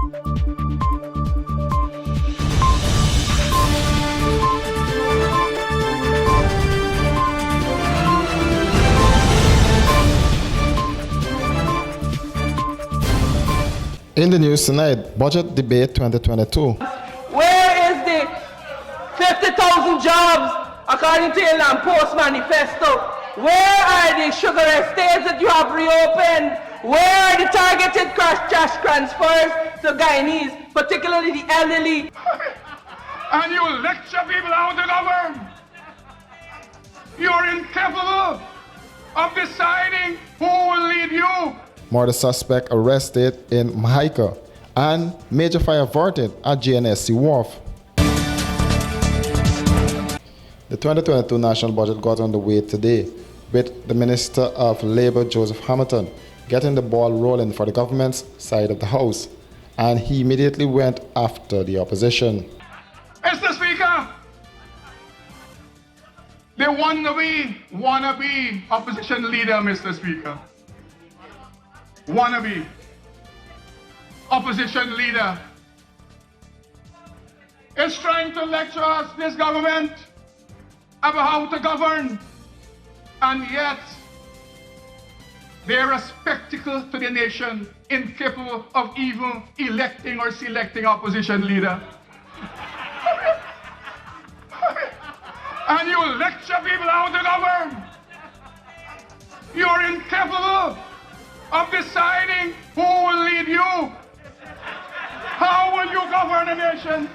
In the news tonight, Budget Debate 2022. Where is the 50,000 jobs according to your Land Post manifesto? Where are the sugar estates that you have reopened? Where are the targeted cash transfers to Guyanese, particularly the elderly? And you lecture people how to govern. You're incapable of deciding who will lead you. Murder suspect arrested in Mahika, and major fire averted at GNSC Wharf. The 2022 national budget got underway today with the Minister of Labour, Joseph Hamilton, getting the ball rolling for the government's side of the House, and he immediately went after the opposition. Mr. Speaker, the wannabe opposition leader, Mr. Speaker, wannabe opposition leader is trying to lecture us, this government, about how to govern, and yet they're a spectacle to the nation, incapable of even electing or selecting opposition leader. And you lecture people how to govern. You're incapable of deciding who will lead you. How will you govern a nation?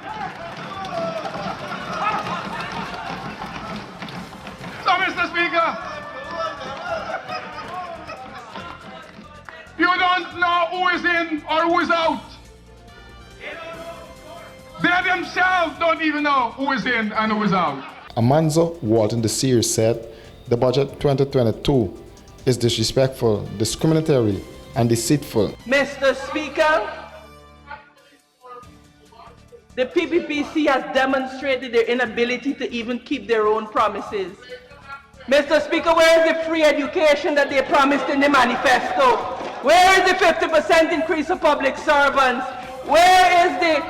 So, Mr. Speaker, you don't know who is in or who is out. They themselves don't even know who is in and who is out. Amanzo Walton the Seer said the budget 2022 is disrespectful, discriminatory, and deceitful. Mr. Speaker, the PPPC has demonstrated their inability to even keep their own promises. Mr. Speaker, where is the free education that they promised in the manifesto? Where is the 50% increase of public servants? Where is the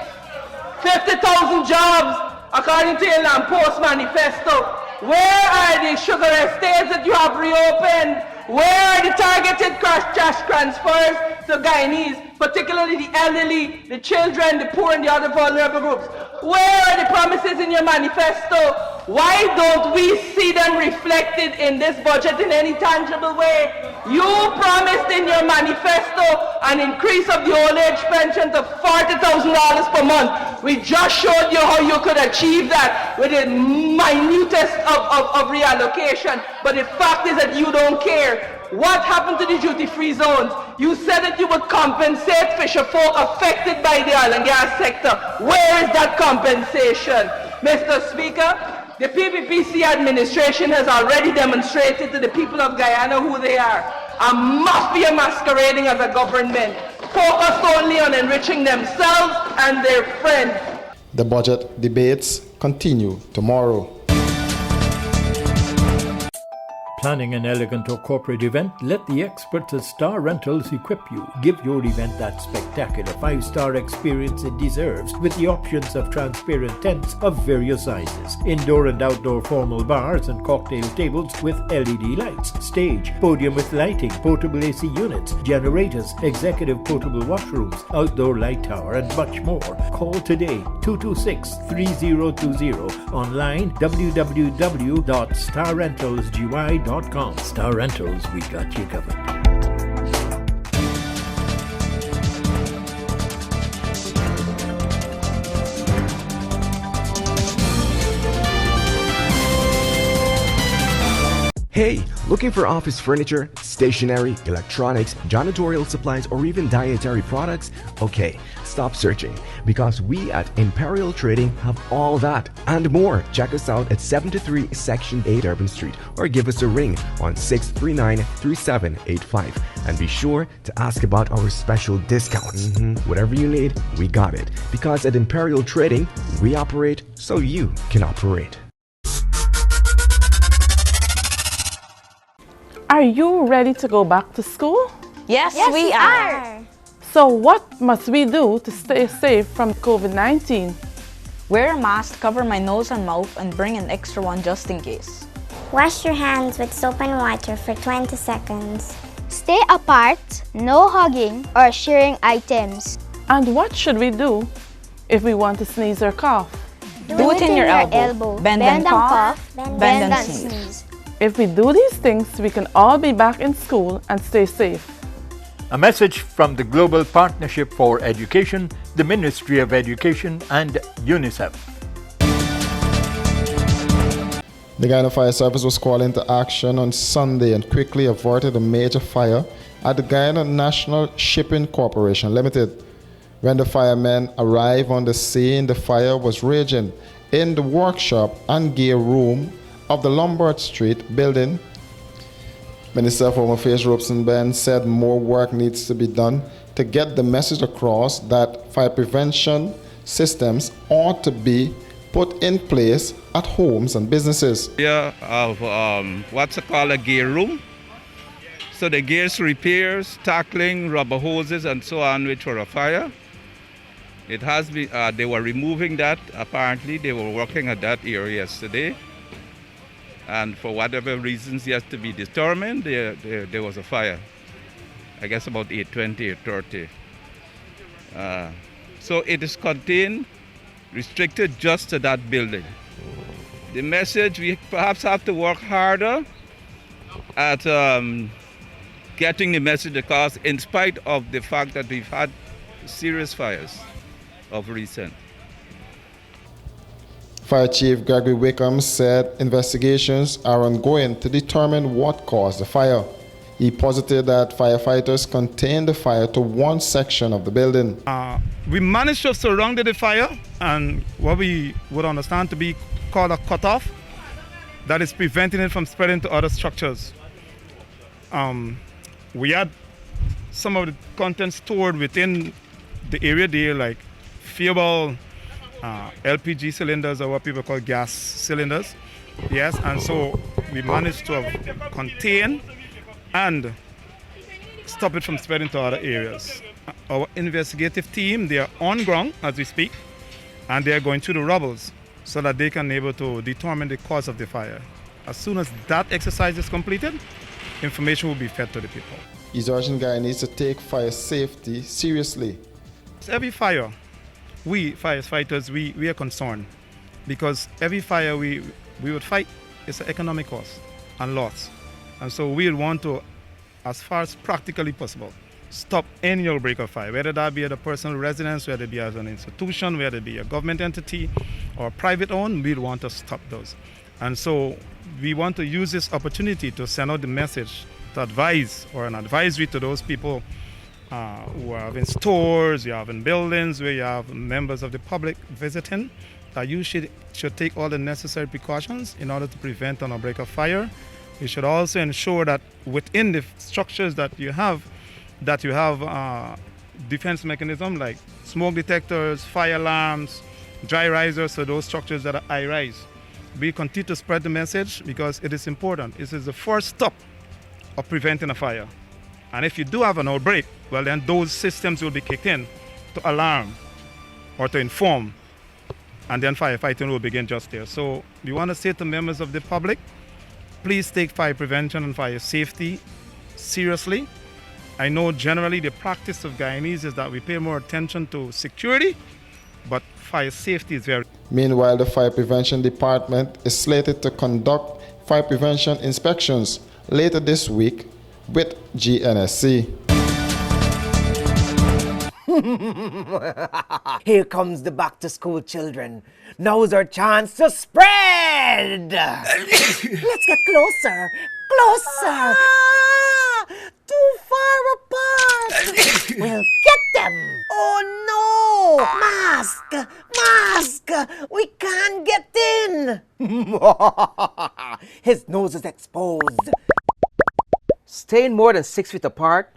50,000 jobs according to your Land Post manifesto? Where are the sugar estates that you have reopened? Where are the targeted cash transfers to Guyanese, particularly the elderly, the children, the poor, and the other vulnerable groups? Where are the promises in your manifesto? Why don't we see them reflected in this budget in any tangible way? You promised in your manifesto an increase of the old age pension to $40,000 per month. We just showed you how you could achieve that with the minutest of reallocation. But the fact is that you don't care. What happened to the duty-free zones? You said that you would compensate fisher folk affected by the oil and gas sector. Where is that compensation? Mr. Speaker, the PPPC administration has already demonstrated to the people of Guyana who they are. A mafia masquerading as a government, focused only on enriching themselves and their friends. The budget debates continue tomorrow. Planning an elegant or corporate event? Let the experts at Star Rentals equip you. Give your event that spectacular 5-star experience it deserves with the options of transparent tents of various sizes, indoor and outdoor formal bars and cocktail tables with LED lights, stage, podium with lighting, portable AC units, generators, executive portable washrooms, outdoor light tower, and much more. Call today 226-3020. Online www.starrentalsgy.com. Star Rentals, we got you covered. Hey, looking for office furniture, stationery, electronics, janitorial supplies, or even dietary products? Okay, stop searching, because we at Imperial Trading have all that and more. Check us out at 73 Section 8 Urban Street, or give us a ring on 639-3785. And be sure to ask about our special discounts. Whatever you need, we got it. Because at Imperial Trading, we operate so you can operate. Are you ready to go back to school? Yes, we are. So what must we do to stay safe from COVID-19? Wear a mask, cover my nose and mouth, and bring an extra one just in case. Wash your hands with soap and water for 20 seconds. Stay apart, no hugging or sharing items. And what should we do if we want to sneeze or cough? Do it in your elbow. Bend and cough. Bend and sneeze. If we do these things, we can all be back in school and stay safe. A message from the Global Partnership for Education, the Ministry of Education, and UNICEF. The Guyana Fire Service was called into action on Sunday and quickly averted a major fire at the Guyana National Shipping Corporation Limited. When the firemen arrived on the scene, the fire was raging in the workshop and gear room of the Lombard Street building. Minister of Home Affairs Robeson Ben said more work needs to be done to get the message across that fire prevention systems ought to be put in place at homes and businesses. Here of what's it called, a gear room. So the gears repairs, tackling, rubber hoses and so on, which were a fire. It has been, they were removing that, apparently they were working at that area yesterday. And for whatever reasons yet to be determined, there was a fire. I guess about 8:20, 8:30. So it is contained, restricted just to that building. The message, we perhaps have to work harder at getting the message across in spite of the fact that we've had serious fires of recent. Fire Chief Gregory Wickham said investigations are ongoing to determine what caused the fire. He posited that firefighters contained the fire to one section of the building. We managed to surround the fire and what we would understand to be called a cutoff that is preventing it from spreading to other structures. We had some of the contents stored within the area there, like fuel, LPG cylinders, or what people call gas cylinders. Yes, and so we managed to contain and stop it from spreading to other areas. Our investigative team, they are on ground as we speak, and they are going through the rubbles so that they can be able to determine the cause of the fire. As soon as that exercise is completed, information will be fed to the people. He's urging Guyanese to take fire safety seriously. Every fire, we firefighters, we are concerned because every fire we would fight is an economic cost and loss. And so we want to, as far as practically possible, stop any outbreak of fire, whether that be at a personal residence, whether it be as an institution, whether it be a government entity or private owned, we want to stop those. And so we want to use this opportunity to send out the message to advise or an advisory to those people who are in stores, you have in buildings where you have members of the public visiting, that you should take all the necessary precautions in order to prevent an outbreak of fire. You should also ensure that within the structures that you have defense mechanism like smoke detectors, fire alarms, dry risers, so those structures that are high rise. We continue to spread the message because it is important. This is the first step of preventing a fire. And if you do have an outbreak, well then those systems will be kicked in to alarm or to inform, and then firefighting will begin just there. So we want to say to members of the public, please take fire prevention and fire safety seriously. I know generally the practice of Guyanese is that we pay more attention to security, but fire safety is very... Meanwhile, the Fire Prevention Department is slated to conduct fire prevention inspections later this week with GNSC. Here comes the back-to-school children. Now's our chance to spread! Let's get closer! Closer! Too far apart! We'll get them! Oh no! Mask! Mask! We can't get in! His nose is exposed. Staying more than 6 feet apart,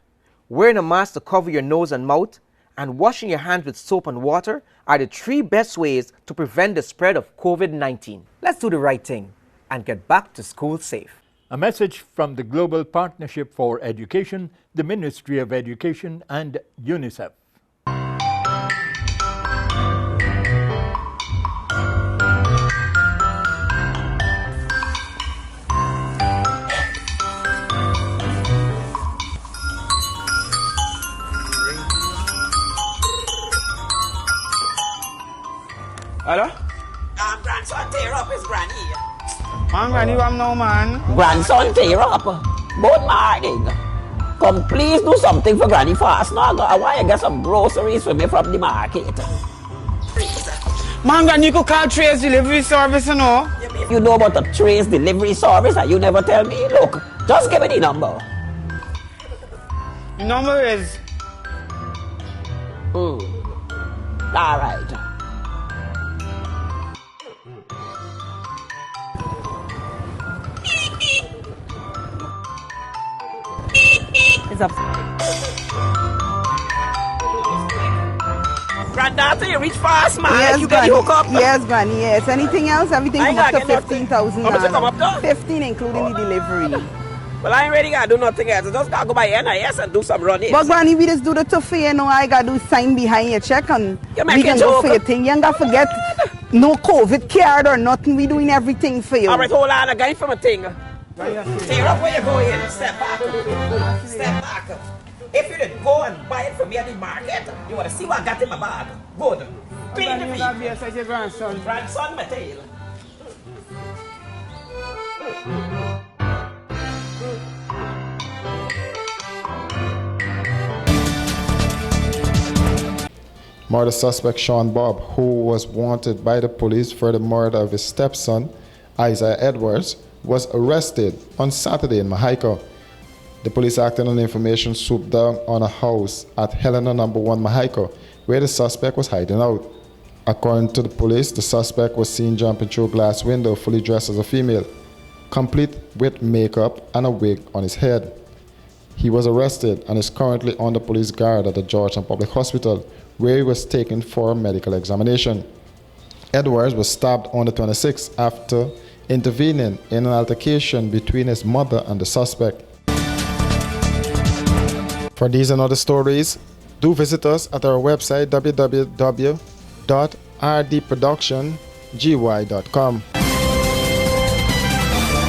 wearing a mask to cover your nose and mouth, and washing your hands with soap and water are the 3 best ways to prevent the spread of COVID-19. Let's do the right thing and get back to school safe. A message from the Global Partnership for Education, the Ministry of Education, and UNICEF. Hello? Grandson tear up his granny. Man, granny, what now, man? Grandson tear up. Both morning. Come please do something for granny fast now. I want to get some groceries for me from the market. Man, granny, you could call Trace Delivery Service, you know? You know about the Trace Delivery Service and you never tell me? Look, just give me the number. The number is... All right. It's up. Granddaughter, you reach fast, man. Yes, You get the hook up. Yes, Granny, yes. Anything else? Everything I come up ain't to got nothing. $15,000. How much it come up to? 15 including the delivery. Well, I ain't ready to do nothing else. I just gotta go by NIS and do some running. But Granny, we just do the tough for you, know. I gotta do sign behind your check and You we make can a go joke. for your thing. You ain't gotta forget no COVID card or nothing. We doing everything for you. All right, hold on. I got it from a thing. Tear up where you go in. Step back. Step back. If you didn't go and buy it from me at the market, you want to see what I got in my bag. Good. Clean the feet. Your grandson. Grandson, my tail. Murder suspect Sean Bob, who was wanted by the police for the murder of his stepson, Isaiah Edwards, was arrested on Saturday in Mahaico. The police acted on the information swooped down on a house at Helena No. 1 Mahaico, where the suspect was hiding out. According to the police, the suspect was seen jumping through a glass window fully dressed as a female, complete with makeup and a wig on his head. He was arrested and is currently under police guard at the Georgetown Public Hospital, where he was taken for a medical examination. Edwards was stabbed on the 26th after intervening in an altercation between his mother and the suspect. For these and other stories, do visit us at our website www.rdproductiongy.com.